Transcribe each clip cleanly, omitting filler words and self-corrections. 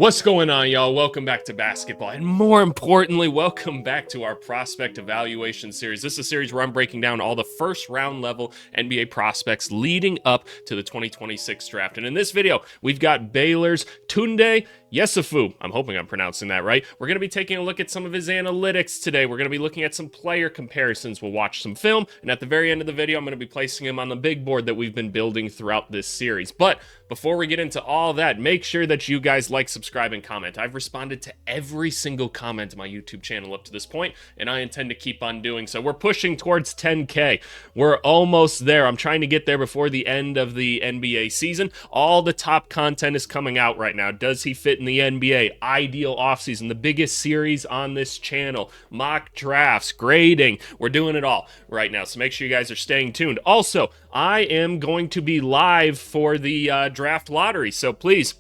What's going on, y'all? Welcome back to basketball, and more importantly, welcome back to our prospect evaluation series. This is a series where I'm breaking down all the first round level NBA prospects leading up to the 2026 draft. And in this video, we've got Baylor's Tounde Yessoufou. I'm hoping I'm pronouncing that right. We're going to be taking a look at some of his analytics today. We're going to be looking at some player comparisons. We'll watch some film, and at the very end of the video, I'm going to be placing him on the big board that we've been building throughout this series. But before we get into all that, make sure that you guys like, subscribe, and comment. I've responded to every single comment on my YouTube channel up to this point, and I intend to keep on doing so. We're pushing towards 10K. We're almost there. I'm trying to get there before the end of the NBA season. All the top content is coming out right now. Does he fit in the NBA? Ideal offseason, the biggest series on this channel, mock drafts, grading. We're doing it all right now, so make sure you guys are staying tuned. Also, I am going to be live for the draft lottery, so please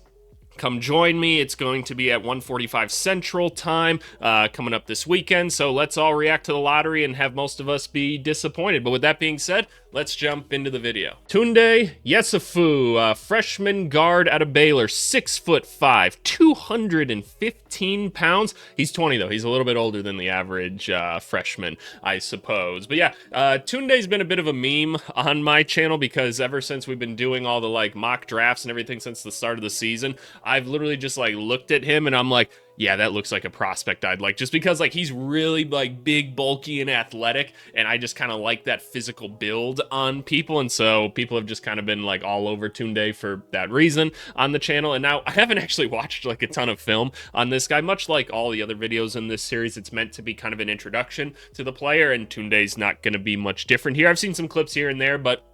come join me. It's going to be at 1:45 Central Time coming up this weekend, so let's all react to the lottery and have most of us be disappointed. But with that being said, let's jump into the video. Tounde Yessoufou, freshman guard out of Baylor, 6'5", 215 pounds. He's 20 though. He's a little bit older than the average freshman, I suppose. But yeah, Tounde's been a bit of a meme on my channel because ever since we've been doing all the mock drafts and everything since the start of the season, I've literally just looked at him and I'm like, yeah, that looks like a prospect I'd like, just because he's really big, bulky, and athletic, and I just kind of like that physical build on people, and so people have just kind of been all over Tounde for that reason on the channel. And now I haven't actually watched a ton of film on this guy, much like all the other videos in this series. It's meant to be kind of an introduction to the player, and Tounde's not going to be much different here. I've seen some clips here and there, but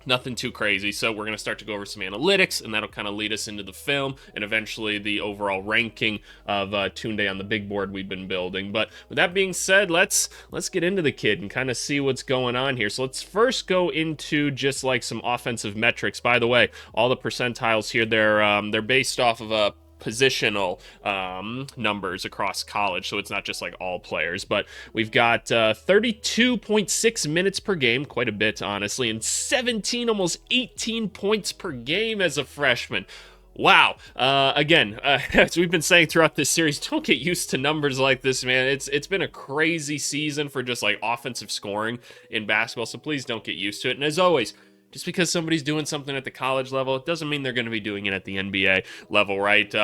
nothing too crazy. So we're going to start to go over some analytics, and that'll kind of lead us into the film and eventually the overall ranking of Tounde on the big board we've been building. But with that being said, let's get into the kid and kind of see what's going on here. So let's first go into just some offensive metrics. By the way, all the percentiles here, they're based off of a positional numbers across college, so it's not just all players. But we've got 32.6 minutes per game, quite a bit honestly, and 17, almost 18 points per game as a freshman. Wow. Again, as we've been saying throughout this series, don't get used to numbers like this, man. It's been a crazy season for just offensive scoring in basketball, so please don't get used to it. And as always, just because somebody's doing something at the college level, it doesn't mean they're going to be doing it at the NBA level, right?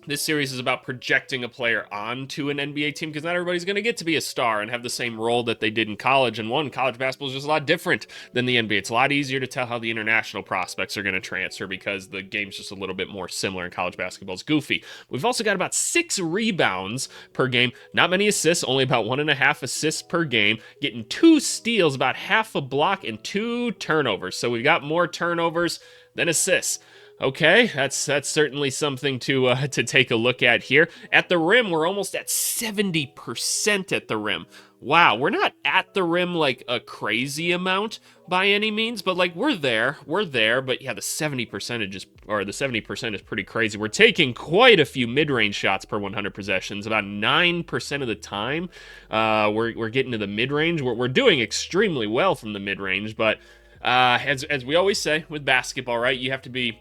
This series is about projecting a player onto an NBA team because not everybody's going to get to be a star and have the same role that they did in college. And college basketball is just a lot different than the NBA. It's a lot easier to tell how the international prospects are going to transfer because the game's just a little bit more similar, and college basketball is goofy. We've also got about 6 rebounds per game, not many assists, only about 1.5 assists per game, getting 2 steals, about half a block, and 2 turnovers. So we've got more turnovers than assists. Okay, that's certainly something to take a look at here. At the rim, we're almost at 70% at the rim. Wow, we're not at the rim a crazy amount by any means, but we're there. But yeah, the 70% is pretty crazy. We're taking quite a few mid-range shots per 100 possessions, about 9% of the time. We're getting to the mid-range. We're doing extremely well from the mid-range, but as we always say with basketball, right? You have to be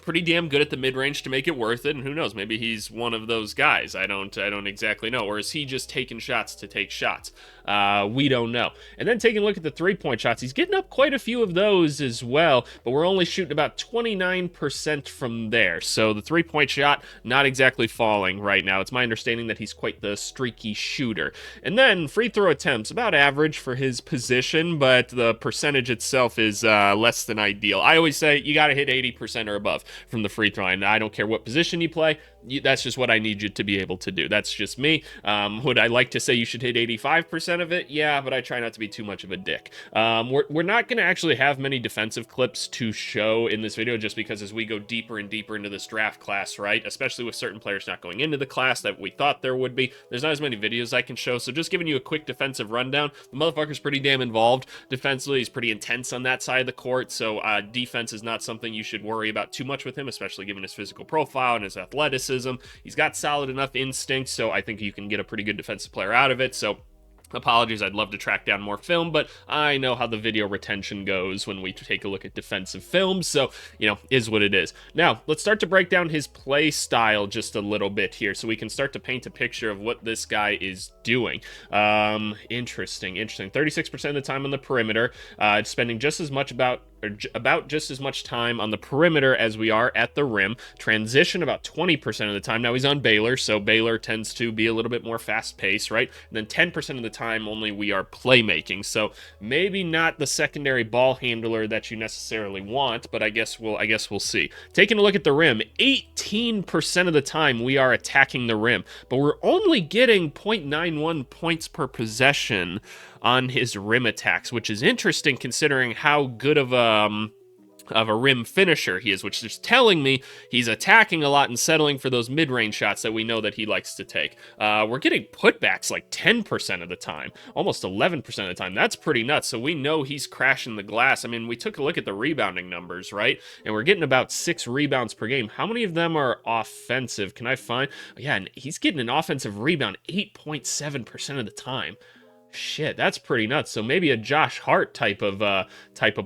pretty damn good at the mid-range to make it worth it, and who knows, maybe he's one of those guys. I don't exactly know. Or is he just taking shots to take shots? We don't know. And then taking a look at the three-point shots, he's getting up quite a few of those as well, but we're only shooting about 29% from there. So the three-point shot, not exactly falling right now. It's my understanding that he's quite the streaky shooter. And then free throw attempts, about average for his position, but the percentage itself is less than ideal. I always say you got to hit 80% or above from the free throw line. I don't care what position you play. That's just what I need you to be able to do. That's just me. Would I like to say you should hit 85% of it? Yeah, but I try not to be too much of a dick. We're not going to actually have many defensive clips to show in this video just because as we go deeper and deeper into this draft class, right, especially with certain players not going into the class that we thought there would be, there's not as many videos I can show. So just giving you a quick defensive rundown, the motherfucker's pretty damn involved defensively. He's pretty intense on that side of the court, so defense is not something you should worry about too much with him, especially given his physical profile and his athleticism. He's got solid enough instincts, so I think you can get a pretty good defensive player out of it. So Apologies, I'd love to track down more film, but I know how the video retention goes when we take a look at defensive film, so, is what it is. Now, let's start to break down his play style just a little bit here, so we can start to paint a picture of what this guy is doing. Interesting. 36% of the time on the perimeter, spending just as much about just as much time on the perimeter as we are at the rim. Transition about 20% of the time. Now he's on Baylor, so Baylor tends to be a little bit more fast-paced, right? And then 10% of the time only we are playmaking. So maybe not the secondary ball handler that you necessarily want, but I guess we'll see. Taking a look at the rim, 18% of the time we are attacking the rim, but we're only getting 0.91 points per possession on his rim attacks, which is interesting considering how good of a rim finisher he is, which is telling me he's attacking a lot and settling for those mid-range shots that we know that he likes to take. We're getting putbacks like 10% of the time, almost 11% of the time. That's pretty nuts. So we know he's crashing the glass. I mean, we took a look at the rebounding numbers, right? And we're getting about 6 rebounds per game. How many of them are offensive? Can I find? Yeah, and he's getting an offensive rebound 8.7% of the time. Shit, that's pretty nuts. So maybe a Josh Hart type of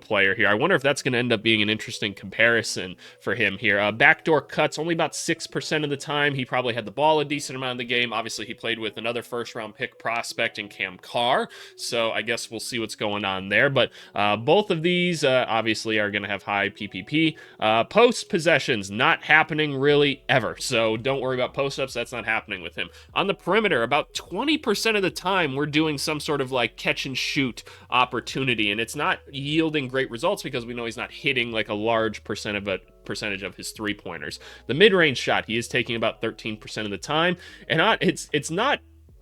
player here. I wonder if that's going to end up being an interesting comparison for him here. Backdoor cuts only about 6% of the time. He probably had the ball a decent amount of the game. Obviously, he played with another first-round pick prospect in Cam Carr, so I guess we'll see what's going on there. But both of these obviously are going to have high PPP. Post possessions not happening really ever, so don't worry about post-ups. That's not happening with him. On the perimeter, about 20% of the time we're doing some sort of like catch and shoot opportunity, and it's not yielding great results because we know he's not hitting like a large percentage of his three-pointers. The mid-range shot he is taking about 13% of the time, and it's not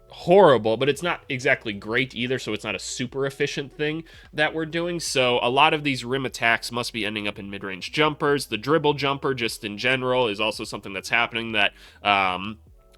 horrible, but it's not exactly great either, so it's not a super efficient thing that we're doing. So a lot of these rim attacks must be ending up in mid-range jumpers. The dribble jumper just in general is also something that's happening that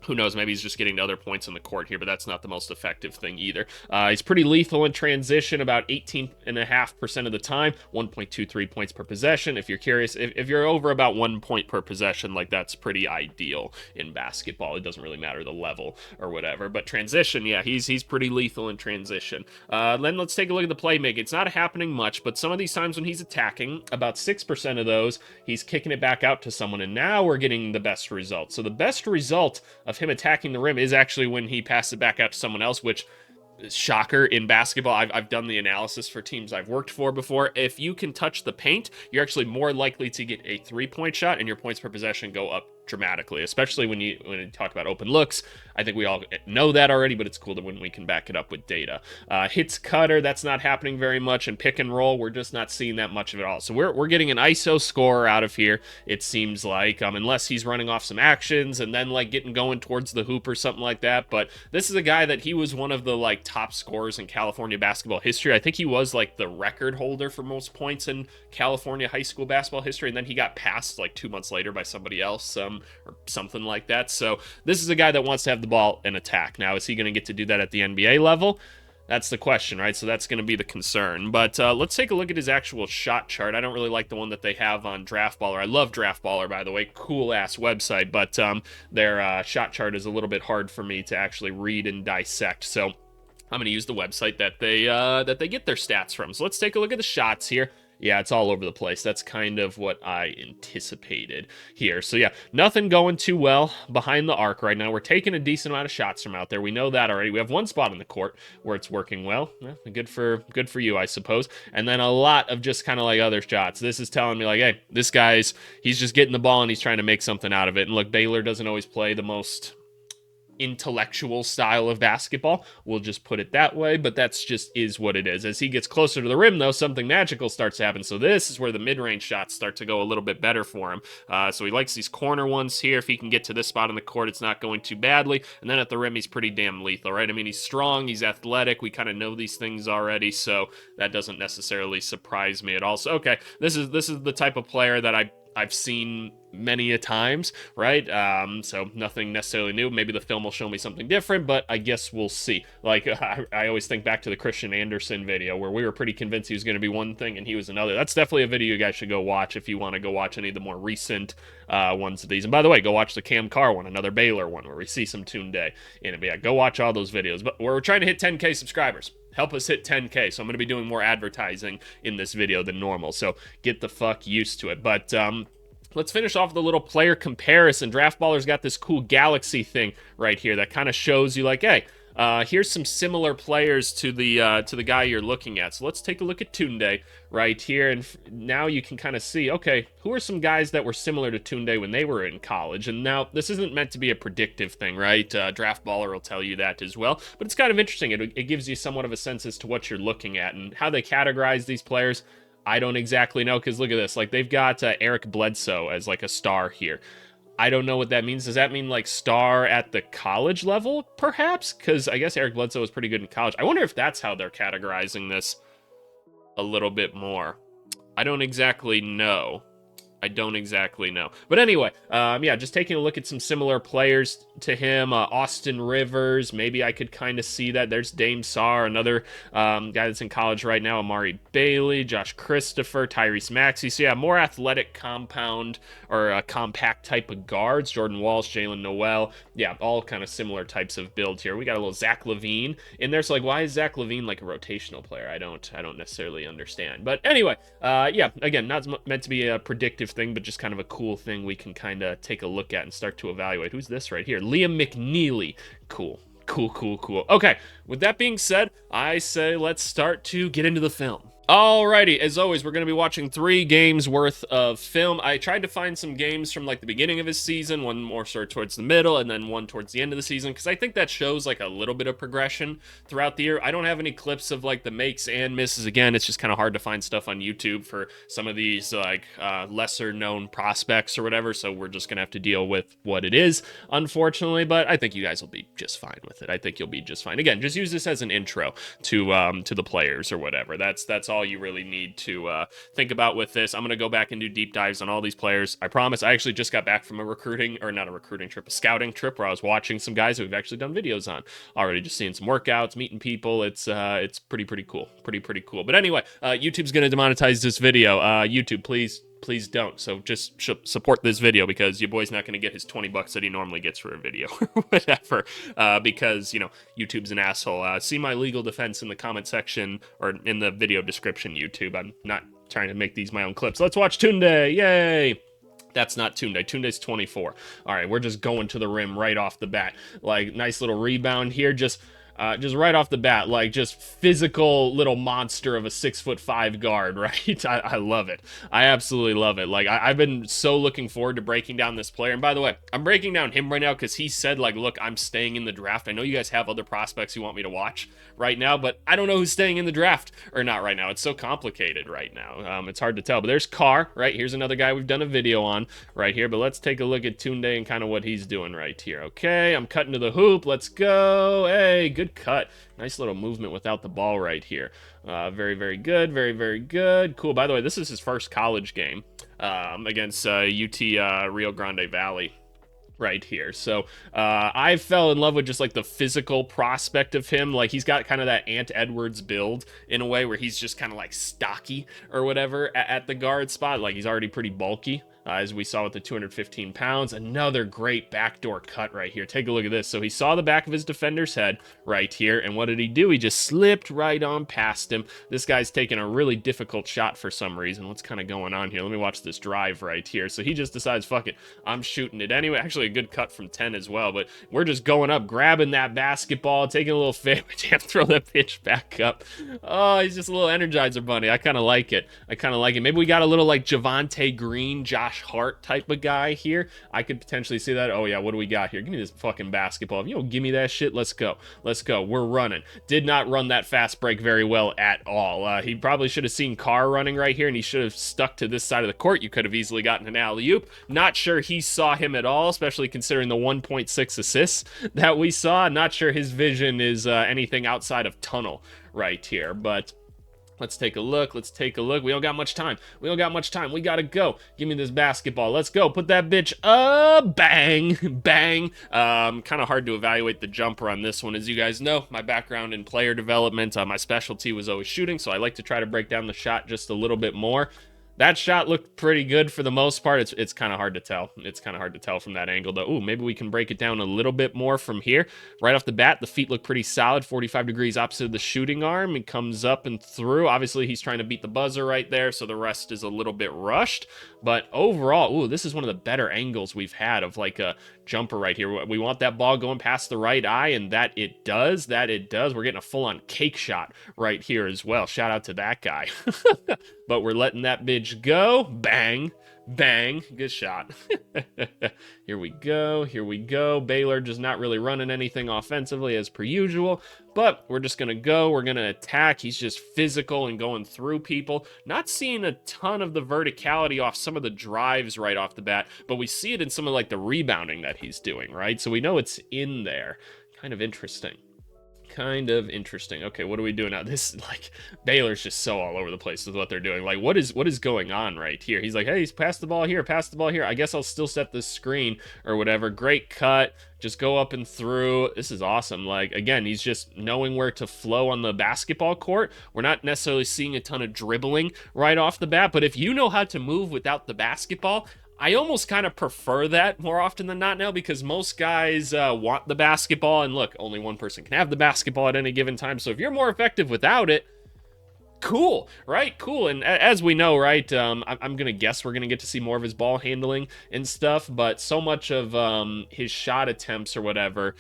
who knows, maybe he's just getting to other points in the court here, but that's not the most effective thing either. He's pretty lethal in transition about 18.5% of the time, 1.23 points per possession. If you're curious, if you're over about 1 point per possession, like that's pretty ideal in basketball. It doesn't really matter the level or whatever, but transition, yeah, he's pretty lethal in transition. Then let's take a look at the playmaking. It's not happening much, but some of these times when he's attacking, about 6% of those, he's kicking it back out to someone, and now we're getting the best result. So the best result of him attacking the rim is actually when he passes it back out to someone else, which is shocker in basketball. I've done the analysis for teams I've worked for before. If you can touch the paint, you're actually more likely to get a 3-point shot, and your points per possession go up dramatically, especially when you talk about open looks. I think we all know that already, but it's cool that when we can back it up with data. Hits cutter, that's not happening very much, and pick and roll, we're just not seeing that much of it all. So we're getting an ISO scorer out of here, it seems like, unless he's running off some actions and then like getting going towards the hoop or something like that. But this is a guy that he was one of the like top scorers in California basketball history. I think he was like the record holder for most points in California high school basketball history, and then he got passed like 2 months later by somebody else, or something like that. So this is a guy that wants to have the ball and attack. Now, is he going to get to do that at the NBA level? That's the question, right? So that's going to be the concern. But let's take a look at his actual shot chart. I don't really like the one that they have on Draft Baller. I love Draft Baller, by the way. Cool-ass website. But their shot chart is a little bit hard for me to actually read and dissect. So I'm going to use the website that they get their stats from. So let's take a look at the shots here. Yeah, it's all over the place. That's kind of what I anticipated here. So yeah, nothing going too well behind the arc right now. We're taking a decent amount of shots from out there. We know that already. We have one spot in the court where it's working well. Good for you, I suppose. And then a lot of just kind of like other shots. This is telling me like, hey, this guy's, he's just getting the ball and he's trying to make something out of it. And look, Baylor doesn't always play the most intellectual style of basketball, we'll just put it that way, but that's just is what it is. As he gets closer to the rim, though, something magical starts to happen. So this is where the mid-range shots start to go a little bit better for him. So he likes these corner ones here. If he can get to this spot in the court, it's not going too badly. And then at the rim, he's pretty damn lethal, right? I mean, he's strong, he's athletic. We kind of know these things already, so that doesn't necessarily surprise me at all. So okay, this is the type of player that I I've seen many a times, right? So nothing necessarily new. Maybe the film will show me something different, but I guess we'll see. Like, I always think back to the Christian Anderson video where we were pretty convinced he was going to be one thing and he was another. That's definitely a video you guys should go watch if you want to go watch any of the more recent ones of these. And by the way, go watch the Cam Carr one, another Baylor one where we see some Tounde in it. But yeah, go watch all those videos. But we're trying to hit 10K subscribers. Help us hit 10K. So I'm going to be doing more advertising in this video than normal. So get the fuck used to it. But let's finish off with a little player comparison. Draftballer's got this cool galaxy thing right here that kind of shows you like, hey, here's some similar players to the guy you're looking at. So let's take a look at Tounde right here, and now you can kind of see, okay, who are some guys that were similar to Tounde when they were in college? And now this isn't meant to be a predictive thing, right? Draftballer will tell you that as well, but it's kind of interesting. It gives you somewhat of a sense as to what you're looking at and how they categorize these players. I don't exactly know, because look at this. Like, they've got Eric Bledsoe as like a star here. I don't know what that means. Does that mean like star at the college level, perhaps? Because I guess Eric Bledsoe was pretty good in college. I wonder if that's how they're categorizing this a little bit more. I don't exactly know. But anyway, yeah, just taking a look at some similar players to him. Austin Rivers, maybe I could kind of see that. There's Dame Sarr, another guy that's in college right now. Amari Bailey, Josh Christopher, Tyrese Maxey. So yeah, more athletic compound or compact type of guards. Jordan Walsh, Jalen Noel. Yeah, all kind of similar types of build here. We got a little Zach LaVine in there. So like, why is Zach LaVine like a rotational player? I don't necessarily understand. But anyway, yeah, again, not meant to be a predictive thing, but just kind of a cool thing we can kind of take a look at and start to evaluate. Who's this right here? Liam McNeely. Cool. Okay, with that being said, I say let's start to get into the film. Alrighty, as always, we're going to be watching 3 games worth of film. I tried to find some games from like the beginning of his season, one more sort of towards the middle, and then one towards the end of the season, because I think that shows like a little bit of progression throughout the year. I don't have any clips of like the makes and misses. Again, it's just kind of hard to find stuff on YouTube for some of these like lesser known prospects or whatever, so we're just going to have to deal with what it is, unfortunately, but I think you guys will be just fine with it. I think you'll be just fine. Again, just use this as an intro to the players or whatever. That's all you really need to think about with this. I'm going to go back and do deep dives on all these players. I promise. I actually just got back from a scouting trip where I was watching some guys who we've actually done videos on already, just seeing some workouts, meeting people. It's pretty cool. Pretty cool. But anyway, YouTube's going to demonetize this video. YouTube, please don't. So just support this video, because your boy's not going to get his $20 that he normally gets for a video or whatever, because, you know, YouTube's an asshole. See my legal defense in the comment section or in the video description, YouTube. I'm not trying to make these my own clips. Let's watch Tounde. Yay! That's not Tounde. Tunde's 24. All right, we're just going to the rim right off the bat. Like, nice little rebound here. Just right off the bat, like, just physical little monster of a 6'5" guard, right? I love it. I absolutely love it. Like, I've been so looking forward to breaking down this player. And by the way, I'm breaking down him right now because he said, like, look, I'm staying in the draft. I know you guys have other prospects you want me to watch right now, but I don't know who's staying in the draft or not right now. It's so complicated right now. It's hard to tell. But there's Carr, right? Here's another guy we've done a video on right here. But let's take a look at Tounde and kind of what he's doing right here. Okay, I'm cutting to the hoop. Let's go. Hey, good cut. Nice little movement without the ball right here. Very good. Very good. Cool. By the way, this is his first college game against UT Rio Grande Valley right here. So I fell in love with just like the physical prospect of him. Like, he's got kind of that Ant Edwards build in a way where he's just kind of like stocky or whatever at the guard spot. Like, he's already pretty bulky. As we saw with the 215 pounds. Another great backdoor cut right here. Take a look at this. So he saw the back of his defender's head right here, and what did he do? He just slipped right on past him. This guy's taking a really difficult shot for some reason. What's kind of going on here? Let me watch this drive right here. So he just decides, fuck it, I'm shooting it anyway. Actually, a good cut from 10 as well, but we're just going up, grabbing that basketball, taking a little fadeaway jam, throw that pitch back up. Oh, he's just a little Energizer bunny. I kind of like it. Maybe we got a little like Javonte Green, Josh Hart type of guy here. I could potentially see that. Oh yeah, what do we got here? Give me this fucking basketball. If you don't give me that shit, let's go. We're running. Did not run that fast break very well at all. He probably should have seen Carr running right here, and he should have stuck to this side of the court. You could have easily gotten an alley-oop. Not sure he saw him at all, especially considering the 1.6 assists that we saw. Not sure his vision is anything outside of tunnel right here, but Let's take a look. Let's take a look. We don't got much time. We don't got much time. We gotta go. Give me this basketball. Let's go. Put that bitch up. Bang. Bang. Kind of hard to evaluate the jumper on this one. As you guys know, my background in player development, my specialty was always shooting, so I like to try to break down the shot just a little bit more. That shot looked pretty good for the most part. It's kind of hard to tell. It's kind of hard to tell from that angle, though. Ooh, maybe we can break it down a little bit more from here. Right off the bat, the feet look pretty solid. 45 degrees opposite of the shooting arm. It comes up and through. Obviously, he's trying to beat the buzzer right there, so the rest is a little bit rushed. But overall, ooh, this is one of the better angles we've had of like a jumper right here. We want that ball going past the right eye, and that it does. We're getting a full-on cake shot right here as well. Shout out to that guy. But we're letting that bitch go. Bang. Bang. Good shot. Here we go. Here we go. Baylor just not really running anything offensively as per usual. But we're just going to go. We're going to attack. He's just physical and going through people. Not seeing a ton of the verticality off some of the drives right off the bat. But we see it in some of like the rebounding that he's doing, right? So we know it's in there. Kind of interesting. Kind of interesting. Okay, what are we doing now? This, like, Baylor's just so all over the place with what they're doing. Like, what is going on right here? He's like, hey, he's passed the ball here, pass the ball here. I guess I'll still set this screen or whatever. Great cut. Just go up and through. This is awesome. Like, again, he's just knowing where to flow on the basketball court. We're not necessarily seeing a ton of dribbling right off the bat, but if you know how to move without the basketball, I almost kind of prefer that more often than not now, because most guys want the basketball, and look, only one person can have the basketball at any given time, so if you're more effective without it, cool, right? Cool. And as we know, right, I'm going to guess we're going to get to see more of his ball handling and stuff, but so much of his shot attempts or whatever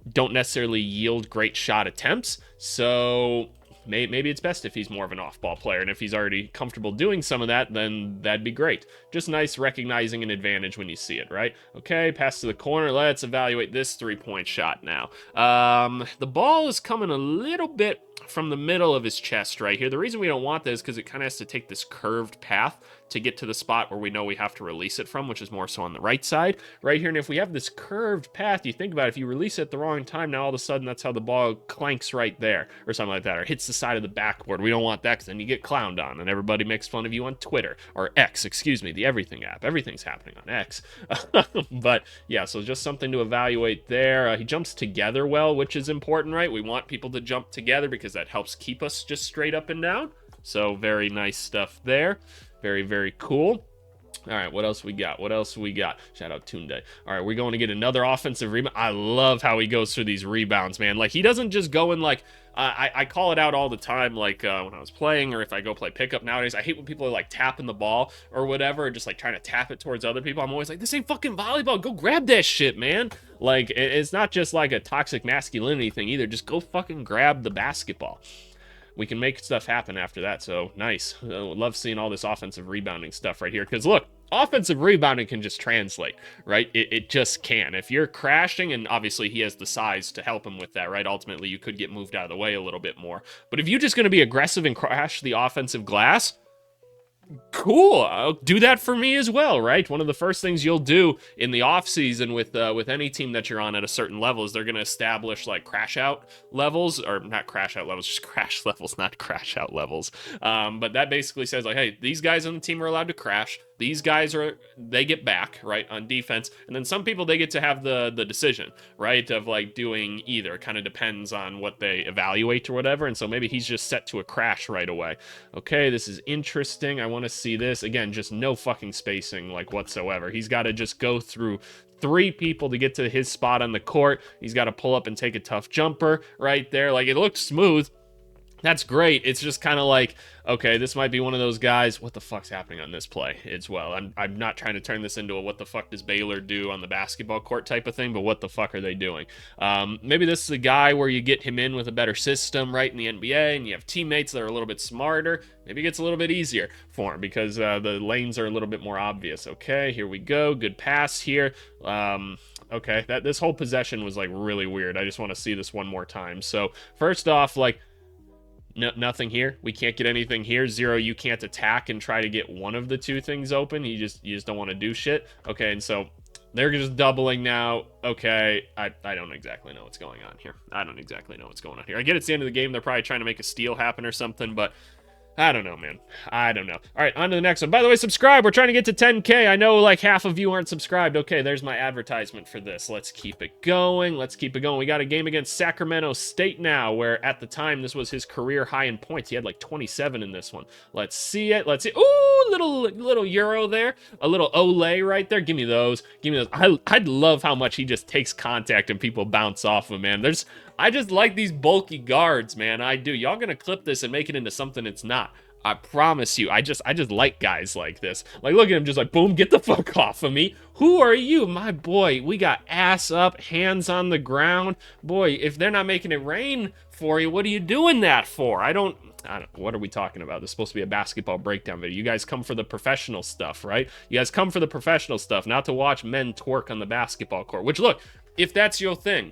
don't necessarily yield great shot attempts, so maybe it's best if he's more of an off-ball player, and if he's already comfortable doing some of that, then that'd be great. Just nice recognizing an advantage when you see it, right? Okay, pass to the corner. Let's evaluate this three-point shot now. The ball is coming a little bit from the middle of his chest right here. The reason we don't want that is because it kind of has to take this curved path to get to the spot where we know we have to release it from, which is more so on the right side right here. And if we have this curved path, you think about it, if you release it at the wrong time, now all of a sudden that's how the ball clanks right there or something like that, or hits the side of the backboard. We don't want that, because then you get clowned on and everybody makes fun of you on Twitter, or X, excuse me, the everything app. Everything's happening on X. But yeah, so just something to evaluate there. He jumps together well, which is important, right? We want people to jump together because that helps keep us just straight up and down. So very nice stuff there. Very, very cool. All right, what else we got? What else we got? Shout out Tounde. All right, we're going to get another offensive rebound. I love how he goes through these rebounds, man. Like, he doesn't just go in like, I call it out all the time, like when I was playing, or if I go play pickup nowadays. I hate when people are like tapping the ball or whatever, or just like trying to tap it towards other people. I'm always like, this ain't fucking volleyball. Go grab that shit, man. Like, it's not just like a toxic masculinity thing either. Just go fucking grab the basketball. We can make stuff happen after that, so nice. Love seeing all this offensive rebounding stuff right here, because look, offensive rebounding can just translate, right? It just can. If you're crashing, and obviously he has the size to help him with that, right? Ultimately, you could get moved out of the way a little bit more. But if you're just going to be aggressive and crash the offensive glass, cool, I'll do that for me as well, right? One of the first things you'll do in the off season with any team that you're on at a certain level is they're going to establish like crash out levels, or not crash out levels, just crash levels, not crash out levels. But that basically says like, hey, these guys on the team are allowed to crash. These guys they get back, right, on defense. And then some people, they get to have the decision, right, of like doing either. It kind of depends on what they evaluate or whatever. And so maybe he's just set to a crash right away. Okay, this is interesting. I want to see this. Again, just no fucking spacing like whatsoever. He's got to just go through 3 people to get to his spot on the court. He's got to pull up and take a tough jumper right there. Like, it looks smooth. That's great. It's just kind of like, okay, this might be one of those guys. What the fuck's happening on this play as well? I'm not trying to turn this into a what the fuck does Baylor do on the basketball court type of thing, but what the fuck are they doing? Maybe this is a guy where you get him in with a better system, right, in the NBA, and you have teammates that are a little bit smarter. Maybe it gets a little bit easier for him because the lanes are a little bit more obvious. Okay, here we go. Good pass here. Okay, this whole possession was like really weird. I just want to see this one more time. So first off, like, nothing here. We can't get anything here. 0, you can't attack and try to get one of the 2 things open. You just don't want to do shit. Okay, and so they're just doubling now. Okay, I don't exactly know what's going on here. I don't exactly know what's going on here. I get it's the end of the game. They're probably trying to make a steal happen or something, but I don't know, man. I don't know. All right, on to the next one. By the way, subscribe. We're trying to get to 10K. I know like half of you aren't subscribed. Okay, there's my advertisement for this. Let's keep it going. Let's keep it going. We got a game against Sacramento State now, where at the time this was his career high in points. He had like 27 in this one. Let's see it. Let's see. Ooh, little Euro there. A little Olay right there. Give me those. Give me those. I'd love how much he just takes contact and people bounce off him, man. I just like these bulky guards, man. I do. Y'all gonna clip this and make it into something it's not. I promise you. I just like guys like this. Like, look at him just like, boom, get the fuck off of me. Who are you? My boy, we got ass up, hands on the ground. Boy, if they're not making it rain for you, what are you doing that for? I don't, what are we talking about? This is supposed to be a basketball breakdown video. You guys come for the professional stuff, right? You guys come for the professional stuff, not to watch men twerk on the basketball court. Which, look, if that's your thing,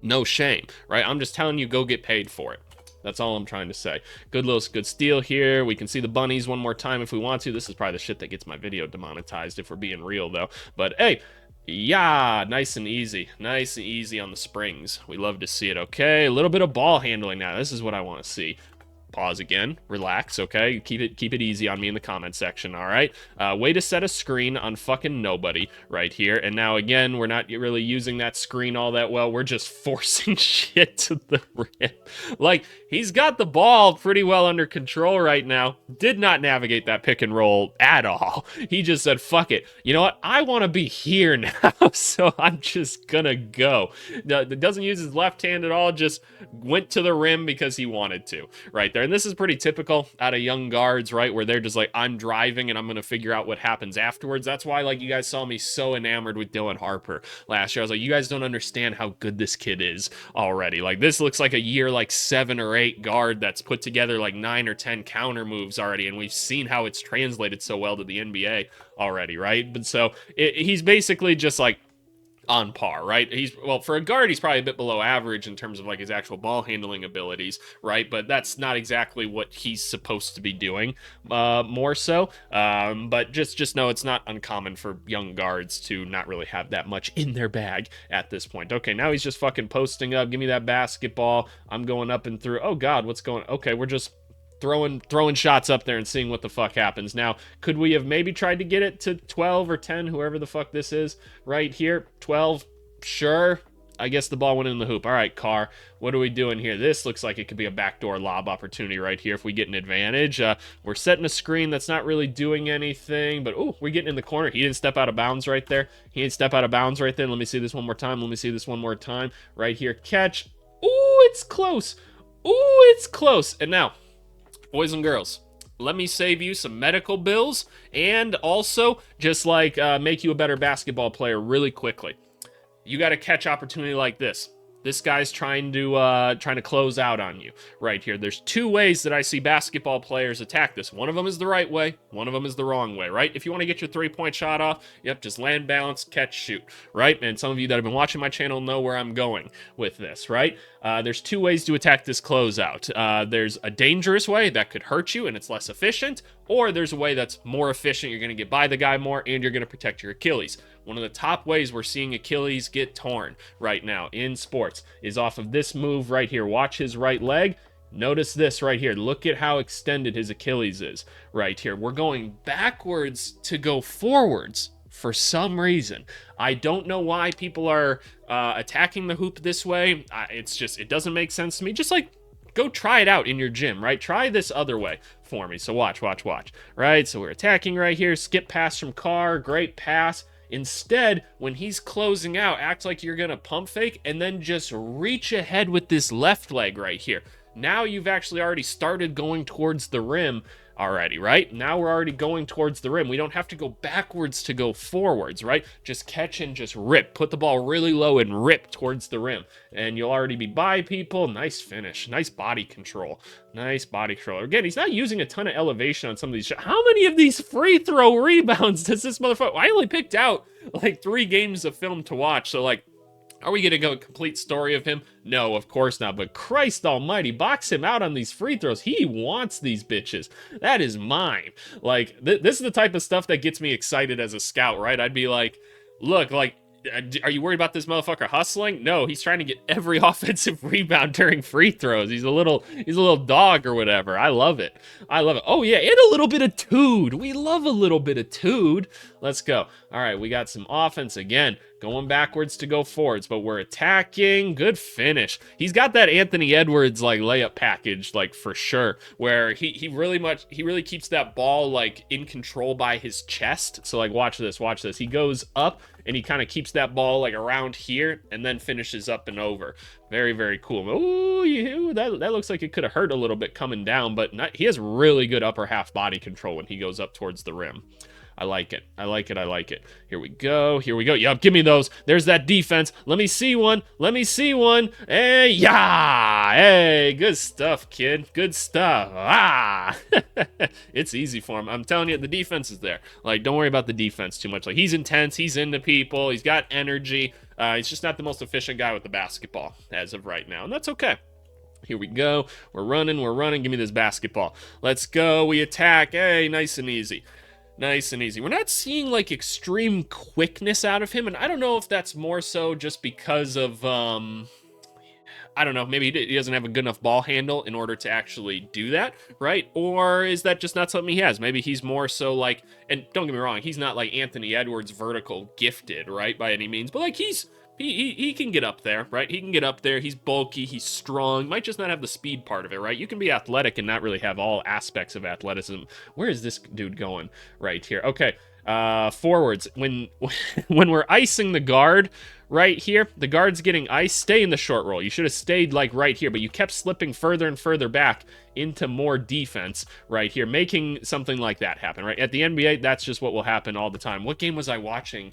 no shame, right? I'm just telling you, go get paid for it. That's all I'm trying to say. Good steal here. We can see the bunnies one more time if we want to. This is probably the shit that gets my video demonetized if we're being real, though. But hey, yeah, nice and easy. Nice and easy on the springs. We love to see it, okay? A little bit of ball handling now. This is what I want to see. Pause again, relax, okay? Keep it easy on me in the comment section, all right? Way to set a screen on fucking nobody right here. And now, again, we're not really using that screen all that well. We're just forcing shit to the rim. Like, he's got the ball pretty well under control right now. Did not navigate that pick and roll at all. He just said, fuck it. You know what? I want to be here now, so I'm just gonna go. Doesn't use his left hand at all, just went to the rim because he wanted to, right there. And this is pretty typical out of young guards, right? Where they're just like, I'm driving and I'm going to figure out what happens afterwards. That's why, like, you guys saw me so enamored with Dylan Harper last year. I was like, you guys don't understand how good this kid is already. Like, this looks like a year, like 7 or 8 guard that's put together like 9 or 10 counter moves already. And we've seen how it's translated so well to the NBA already, right? But so he's basically just like, on par, right? Well, for a guard, he's probably a bit below average in terms of like his actual ball handling abilities, right? But that's not exactly what he's supposed to be doing, more so. But just know it's not uncommon for young guards to not really have that much in their bag at this point. Okay, now he's just fucking posting up. Give me that basketball. I'm going up and through. Oh God, what's going? Okay, we're just throwing shots up there and seeing what the fuck happens. Now, could we have maybe tried to get it to 12 or 10, whoever the fuck this is right here? 12, sure. I guess the ball went in the hoop. All right, Carr, what are we doing here? This looks like it could be a backdoor lob opportunity right here if we get an advantage. We're setting a screen that's not really doing anything, but ooh, we're getting in the corner. He didn't step out of bounds right there. He didn't step out of bounds right there. Let me see this one more time. Let me see this one more time. Right here, catch. Ooh, it's close. Ooh, it's close. And now, boys and girls, let me save you some medical bills and also just like make you a better basketball player really quickly. You got a catch opportunity like this. This guy's trying to close out on you right here. There's 2 ways that I see basketball players attack this. One of them is the right way. One of them is the wrong way, right? If you want to get your 3-point shot off, yep, just land, balance, catch, shoot, right? And some of you that have been watching my channel know where I'm going with this, right? There's 2 ways to attack this closeout. There's a dangerous way that could hurt you and it's less efficient, or there's a way that's more efficient. You're going to get by the guy more and you're going to protect your Achilles. One of the top ways we're seeing Achilles get torn right now in sports is off of this move right here. Watch his right leg. Notice this right here. Look at how extended his Achilles is right here. We're going backwards to go forwards for some reason. I don't know why people are attacking the hoop this way. It doesn't make sense to me. Just like, go try it out in your gym, right? Try this other way for me. So watch, right? So we're attacking right here. Skip pass from Carr. Great pass. Instead, when he's closing out, act like you're going to pump fake and then just reach ahead with this left leg right here. Now you've actually already started going towards the rim already, right? Now we're already going towards the rim. We don't have to go backwards to go forwards, right? Just catch and just rip. Put the ball really low and rip towards the rim. And you'll already be by people. Nice finish. Nice body control. Nice body control. Again, he's not using a ton of elevation on some of these shots. How many of these free throw rebounds does this motherfucker... I only picked out like 3 games of film to watch, so like, are we going to go a complete story of him? No, of course not. But Christ almighty, box him out on these free throws. He wants these bitches. That is mine. Like, this is the type of stuff that gets me excited as a scout, right? I'd be like, look, like, Are you worried about this motherfucker hustling? No, he's trying to get every offensive rebound during free throws. He's a little dog or whatever. I love it. I love it. Oh yeah, and a little bit of Tounde. We love a little bit of Tounde. Let's go. All right, we got some offense again. Going backwards to go forwards, but we're attacking. Good finish. He's got that Anthony Edwards like layup package, like for sure, where he really keeps that ball like in control by his chest. So like watch this. He goes up and he kind of keeps that ball like around here and then finishes up and over. Very, very cool. Ooh, that looks like it could have hurt a little bit coming down, but he has really good upper half body control when he goes up towards the rim. I like it. Here we go. Yup, give me those. There's that defense. Let me see one. Hey, yeah. Hey, good stuff, kid. Good stuff. Ah. It's easy for him. I'm telling you, the defense is there. Like, don't worry about the defense too much. Like, he's intense. He's into people. He's got energy. He's just not the most efficient guy with the basketball as of right now, and that's okay. Here we go. We're running. Give me this basketball. Let's go. We attack. Hey, nice and easy. We're not seeing like extreme quickness out of him, and I don't know if that's more so just because of I don't know, maybe he doesn't have a good enough ball handle in order to actually do that, right? Or is that just not something he has? Maybe he's more so like, and don't get me wrong, he's not like Anthony Edwards vertical gifted, right, by any means, but like he can get up there, right? He can get up there. He's bulky. He's strong. Might just not have the speed part of it, right? You can be athletic and not really have all aspects of athleticism. Where is this dude going? Right here. Okay. Forwards. When we're icing the guard right here, the guard's getting iced. Stay in the short roll. You should have stayed like right here, but you kept slipping further and further back into more defense right here, making something like that happen, right? At the NBA, that's just what will happen all the time. What game was I watching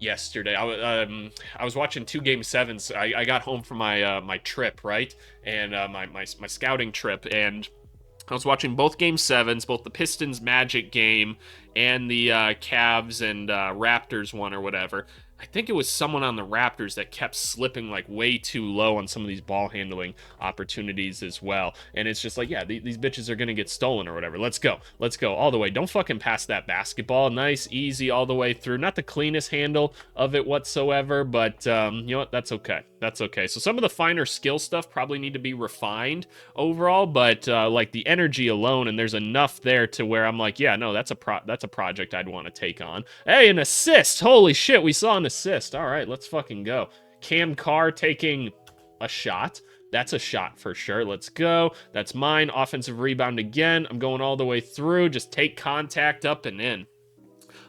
yesterday? I was watching 2 Game 7s. I got home from my trip, right, and my scouting trip, and I was watching both Game 7s, both the Pistons Magic game and the Cavs and Raptors one or whatever. I think it was someone on the Raptors that kept slipping like way too low on some of these ball handling opportunities as well. And it's just like, yeah, these bitches are going to get stolen or whatever. Let's go all the way. Don't fucking pass that basketball. Nice, easy, all the way through. Not the cleanest handle of it whatsoever, but you know what? That's okay. So some of the finer skill stuff probably need to be refined overall, but like the energy alone, and there's enough there to where I'm like, yeah, no, that's a project I'd want to take on. Hey, an assist. Holy shit, we saw an assist. All right, let's fucking go. Cam Carr taking a shot. That's a shot for sure. Let's go. That's mine. Offensive rebound again. I'm going all the way through. Just take contact up and in.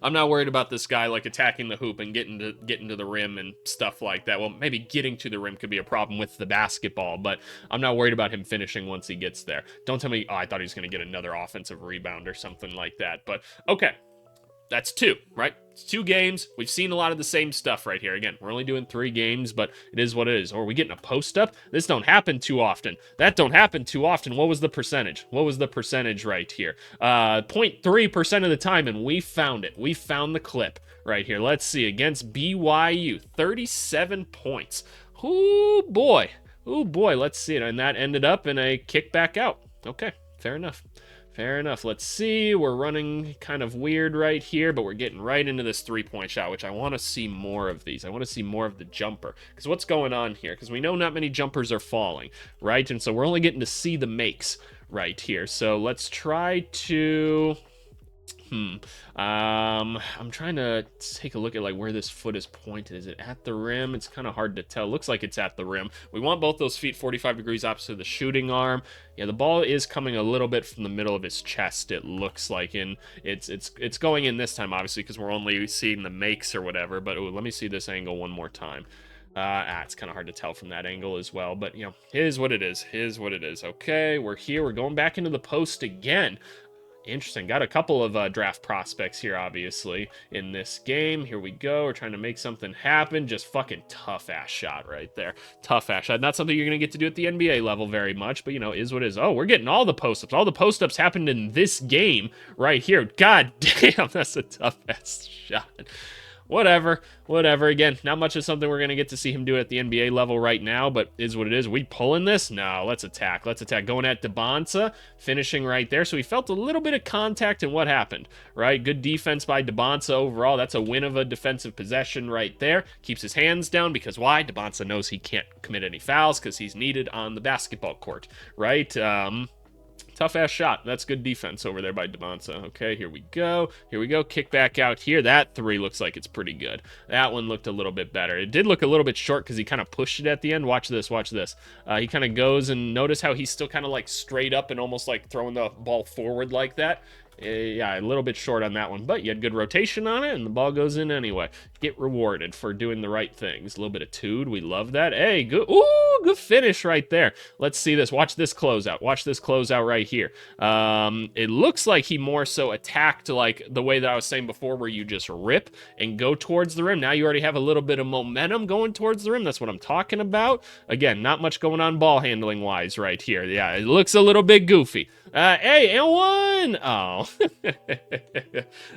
I'm not worried about this guy like attacking the hoop and getting to the rim and stuff like that. Well, maybe getting to the rim could be a problem with the basketball, but I'm not worried about him finishing once he gets there. Don't tell me, oh, I thought he was going to get another offensive rebound or something like that. But okay, that's 2, right? It's 2 games. We've seen a lot of the same stuff right here. Again, we're only doing 3 games, but it is what it is. Or are we getting a post-up? This don't happen too often. That don't happen too often. What was the percentage? Right here? 0.3% of the time, and we found it. We found the clip right here. Let's see. Against BYU, 37 points. Ooh, boy. Let's see it. And that ended up in a kick back out. Okay, fair enough. Let's see. We're running kind of weird right here, but we're getting right into this 3-point shot, which I want to see more of these. I want to see more of the jumper. Because what's going on here? Because we know not many jumpers are falling, right? And so we're only getting to see the makes right here. So let's try to... I'm trying to take a look at like where this foot is pointed. Is it at the rim? It's kind of hard to tell. Looks like it's at the rim. We want both those feet 45 degrees opposite the shooting arm. Yeah, the ball is coming a little bit from the middle of his chest, it looks like, and it's going in this time, obviously, because we're only seeing the makes or whatever. But let me see this angle one more time. It's kind of hard to tell from that angle as well, but you know, here's what it is. Okay, we're here. We're going back into the post again. Interesting. Got a couple of draft prospects here, obviously, in this game. Here we go. We're trying to make something happen. Just fucking tough-ass shot right there. Tough-ass shot. Not something you're going to get to do at the NBA level very much, but, you know, is what it is. Oh, we're getting all the post-ups. All the post-ups happened in this game right here. God damn, that's a tough-ass shot. whatever. Again, not much of something we're going to get to see him do at the NBA level right now, but is what it is. We pulling this? No, let's attack. Going at Demean, finishing right there. So he felt a little bit of contact, and what happened, right? Good defense by Demean overall. That's a win of a defensive possession right there. Keeps his hands down because why? Demean knows he can't commit any fouls because he's needed on the basketball court, right? Tough-ass shot. That's good defense over there by Demean. Okay, here we go. Kick back out here. That three looks like it's pretty good. That one looked a little bit better. It did look a little bit short because he kind of pushed it at the end. Watch this. He kind of goes, and notice how he's still kind of like straight up and almost like throwing the ball forward like that. Yeah, a little bit short on that one, but you had good rotation on it, and the ball goes in anyway. Get rewarded for doing the right things. A little bit of Tounde, we love that. Hey, good, ooh, good finish right there. Let's see this. Watch this closeout right here. It looks like he more so attacked like the way that I was saying before, where you just rip and go towards the rim. Now you already have a little bit of momentum going towards the rim. That's what I'm talking about. Again, not much going on ball handling wise right here. Yeah, it looks a little bit goofy. Hey, and one! Oh.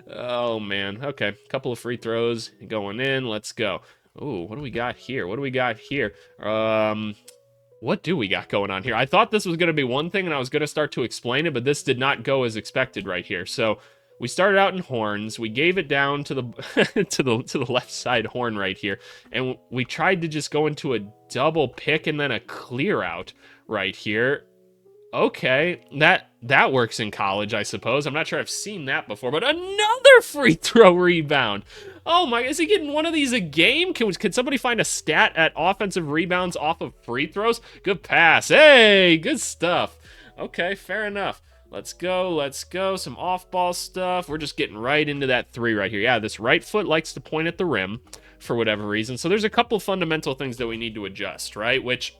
Oh, man. Okay, couple of free throws going in. Let's go. Ooh, what do we got here? What do we got going on here? I thought this was going to be one thing, and I was going to start to explain it, but this did not go as expected right here. So we started out in horns. We gave it down to the to the left side horn right here, and we tried to just go into a double pick and then a clear out right here. Okay, that works in college, I suppose. I'm not sure I've seen that before, but another free throw rebound. Oh my, is he getting one of these a game? Can somebody find a stat at offensive rebounds off of free throws? Good pass. Hey, good stuff. Okay, fair enough. Let's go. Some off-ball stuff. We're just getting right into that three right here. Yeah, this right foot likes to point at the rim for whatever reason. So there's a couple fundamental things that we need to adjust, right? Which,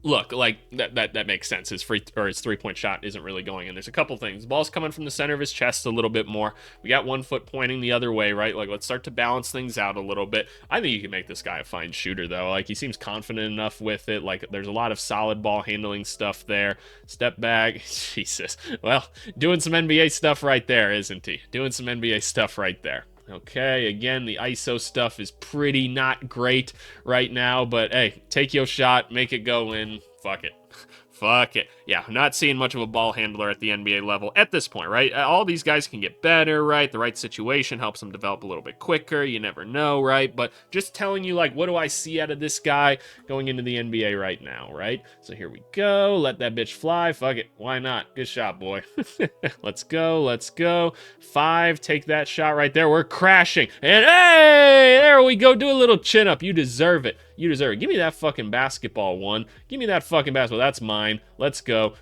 look, like that makes sense. His three-point shot isn't really going in. There's a couple things. The ball's coming from the center of his chest a little bit more. We got one foot pointing the other way, right? Like, let's start to balance things out a little bit. I think you can make this guy a fine shooter, though. Like, he seems confident enough with it. Like, there's a lot of solid ball handling stuff there. Step back. Jesus. Well, doing some NBA stuff right there, isn't he? Doing some NBA stuff right there. Okay, again, the ISO stuff is pretty not great right now, but hey, take your shot, make it go in, fuck it. Fuck it. Yeah, not seeing much of a ball handler at the NBA level at this point, right? All these guys can get better, right? The right situation helps them develop a little bit quicker. You never know, right? But just telling you, like, what do I see out of this guy going into the NBA right now, right? So here we go. Let that bitch fly. Fuck it. Why not? Good shot, boy. Let's go. 5. Take that shot right there. We're crashing. And hey, there we go. Do a little chin up. You deserve it. Give me that fucking basketball one. Give me that fucking basketball. That's mine. Let's go.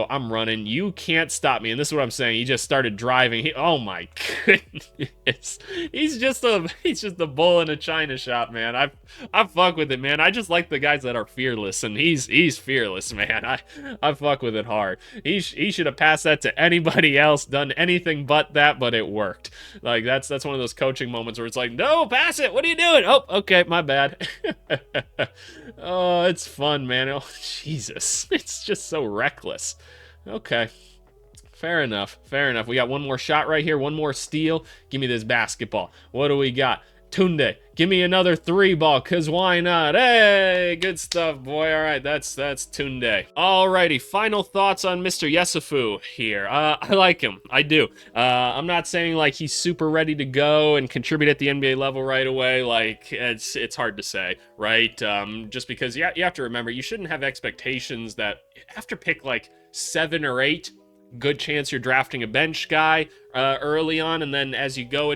I'm running. You can't stop me. And this is what I'm saying. He just started driving. Oh my goodness. He's just a bull in a china shop, man. I fuck with it, man. I just like the guys that are fearless, and he's fearless, man. I fuck with it hard. He should have passed that to anybody else, done anything but that, but it worked. Like, that's one of those coaching moments where it's like, no, pass it. What are you doing? Oh, okay, my bad. Oh, it's fun, man. Oh, Jesus. It's just so reckless. Okay. Fair enough. We got one more shot right here. One more steal. Give me this basketball. What do we got? Tounde, give me another 3 ball, cause why not? Hey, good stuff, boy. All right, that's Tounde. Alrighty, final thoughts on Mr. Yessoufou here. I like him. I do. I'm not saying like he's super ready to go and contribute at the NBA level right away. Like, it's hard to say, right? Just because you have to remember, you shouldn't have expectations that after pick like 7 or 8. Good chance you're drafting a bench guy early on, and then as you go,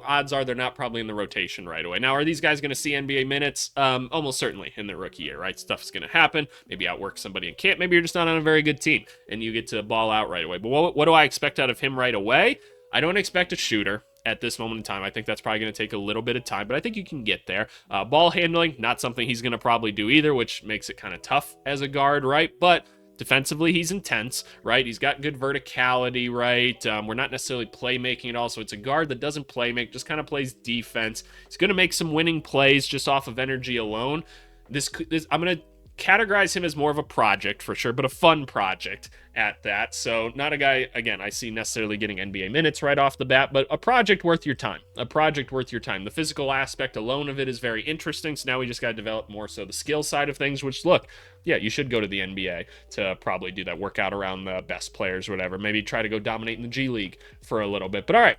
odds are they're not probably in the rotation right away. Now, are these guys going to see NBA minutes? Almost certainly in their rookie year, right? Stuff's going to happen. Maybe outwork somebody in camp. Maybe you're just not on a very good team, and you get to ball out right away. But what do I expect out of him right away? I don't expect a shooter at this moment in time. I think that's probably going to take a little bit of time, but I think you can get there. Ball handling, not something he's going to probably do either, which makes it kind of tough as a guard, right? But defensively, he's intense, right? He's got good verticality, right? We're not necessarily playmaking at all, so it's a guard that doesn't playmake, just kind of plays defense. He's going to make some winning plays just off of energy alone. I'm going to categorize him as more of a project for sure, but a fun project at that. So not a guy, again, I see necessarily getting NBA minutes right off the bat, but a project worth your time. A project worth your time. The physical aspect alone of it is very interesting, so now we just got to develop more so the skill side of things, which, look, yeah, you should go to the NBA to probably do that, work out around the best players or whatever. Maybe try to go dominate in the G League for a little bit. But all right.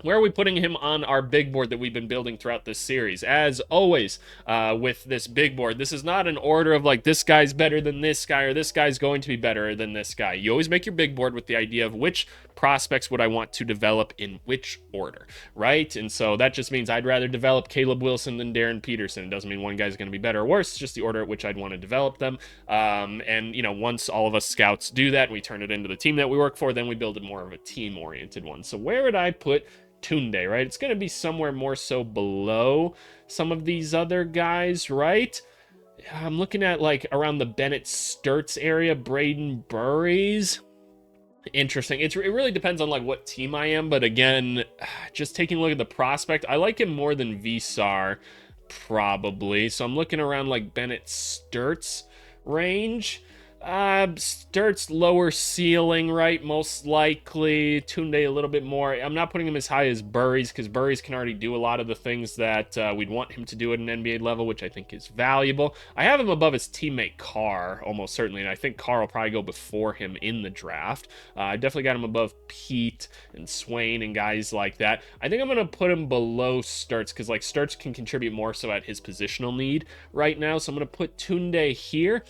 Where are we putting him on our big board that we've been building throughout this series? As always, with this big board, this is not an order of like, this guy's better than this guy, or this guy's going to be better than this guy. You always make your big board with the idea of which prospects would I want to develop in which order, right? And so that just means I'd rather develop Caleb Wilson than Darren Peterson. It doesn't mean one guy's going to be better or worse. It's just the order at which I'd want to develop them. And, you know, once all of us scouts do that, we turn it into the team that we work for, then we build it more of a team-oriented one. So where would I put Tounde, right? It's going to be somewhere more so below some of these other guys, right? I'm looking at like around the Bennett Sturts area, Braden Burries. Interesting. It really depends on like what team I am, but again, just taking a look at the prospect, I like him more than Visar, probably. So I'm looking around like Bennett Sturts range. Sturts lower ceiling, right? Most likely. Tounde a little bit more. I'm not putting him as high as Burries because Burries can already do a lot of the things that we'd want him to do at an NBA level, which I think is valuable. I have him above his teammate Carr, almost certainly, and I think Carr will probably go before him in the draft. I definitely got him above Pete and Swain and guys like that. I think I'm going to put him below Sturts because like Sturts can contribute more so at his positional need right now. So I'm going to put Tounde here.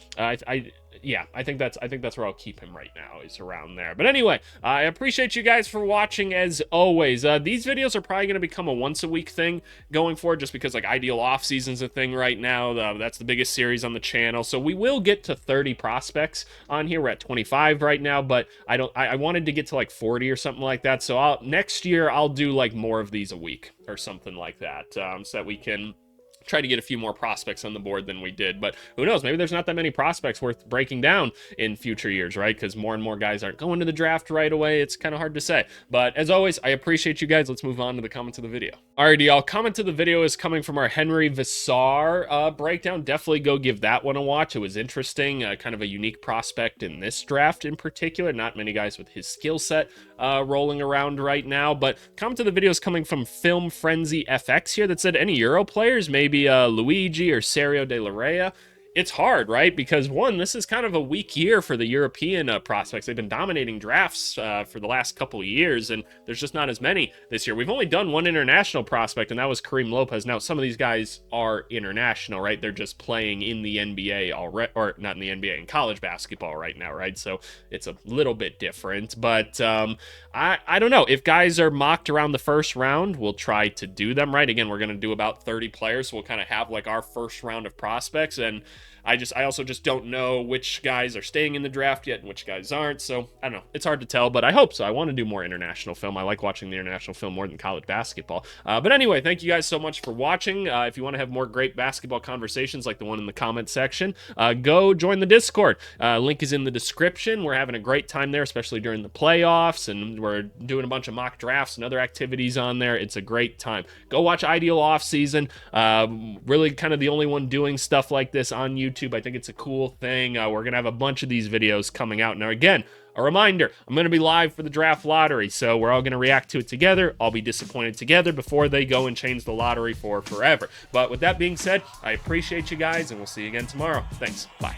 Yeah, I think that's where I'll keep him right now, is around there. But anyway, I appreciate you guys for watching as always. These videos are probably going to become a once-a-week thing going forward, just because like Ideal Offseason's a thing right now. That's the biggest series on the channel. So we will get to 30 prospects on here. We're at 25 right now, but I wanted to get to like 40 or something like that. So next year I'll do like more of these a week or something like that, so that we can try to get a few more prospects on the board than we did. But who knows, maybe there's not that many prospects worth breaking down in future years, right? Because more and more guys aren't going to the draft right away. It's kind of hard to say. But as always, I appreciate you guys. Let's move on to the comments of the video. Alrighty, y'all. Comment to the video is coming from our Henry Visar breakdown. Definitely go give that one a watch. It was interesting. Kind of a unique prospect in this draft in particular. Not many guys with his skill set rolling around right now. But comment to the video is coming from Film Frenzy FX here that said, any Euro players? Maybe Luigi or Serio de la Rea. It's hard, right? Because one, this is kind of a weak year for the European prospects. They've been dominating drafts for the last couple of years, and there's just not as many this year. We've only done one international prospect, and that was Kareem Lopez. Now, some of these guys are international, right? They're just playing in the NBA already, or not in the NBA, in college basketball right now, right? So it's a little bit different, but I don't know. If guys are mocked around the first round, we'll try to do them, right? Again, we're going to do about 30 players, so we'll kind of have like our first round of prospects, and I also just don't know which guys are staying in the draft yet and which guys aren't. So I don't know. It's hard to tell, but I hope so. I want to do more international film. I like watching the international film more than college basketball. But anyway, thank you guys so much for watching. If you want to have more great basketball conversations like the one in the comment section, go join the Discord. Link is in the description. We're having a great time there, especially during the playoffs, and we're doing a bunch of mock drafts and other activities on there. It's a great time. Go watch Ideal Offseason. Really kind of the only one doing stuff like this on YouTube. I think it's a cool thing. We're going to have a bunch of these videos coming out. Now, again, a reminder, I'm going to be live for the draft lottery, so we're all going to react to it together. I'll be disappointed together before they go and change the lottery for forever. But with that being said, I appreciate you guys, and we'll see you again tomorrow. Thanks. Bye.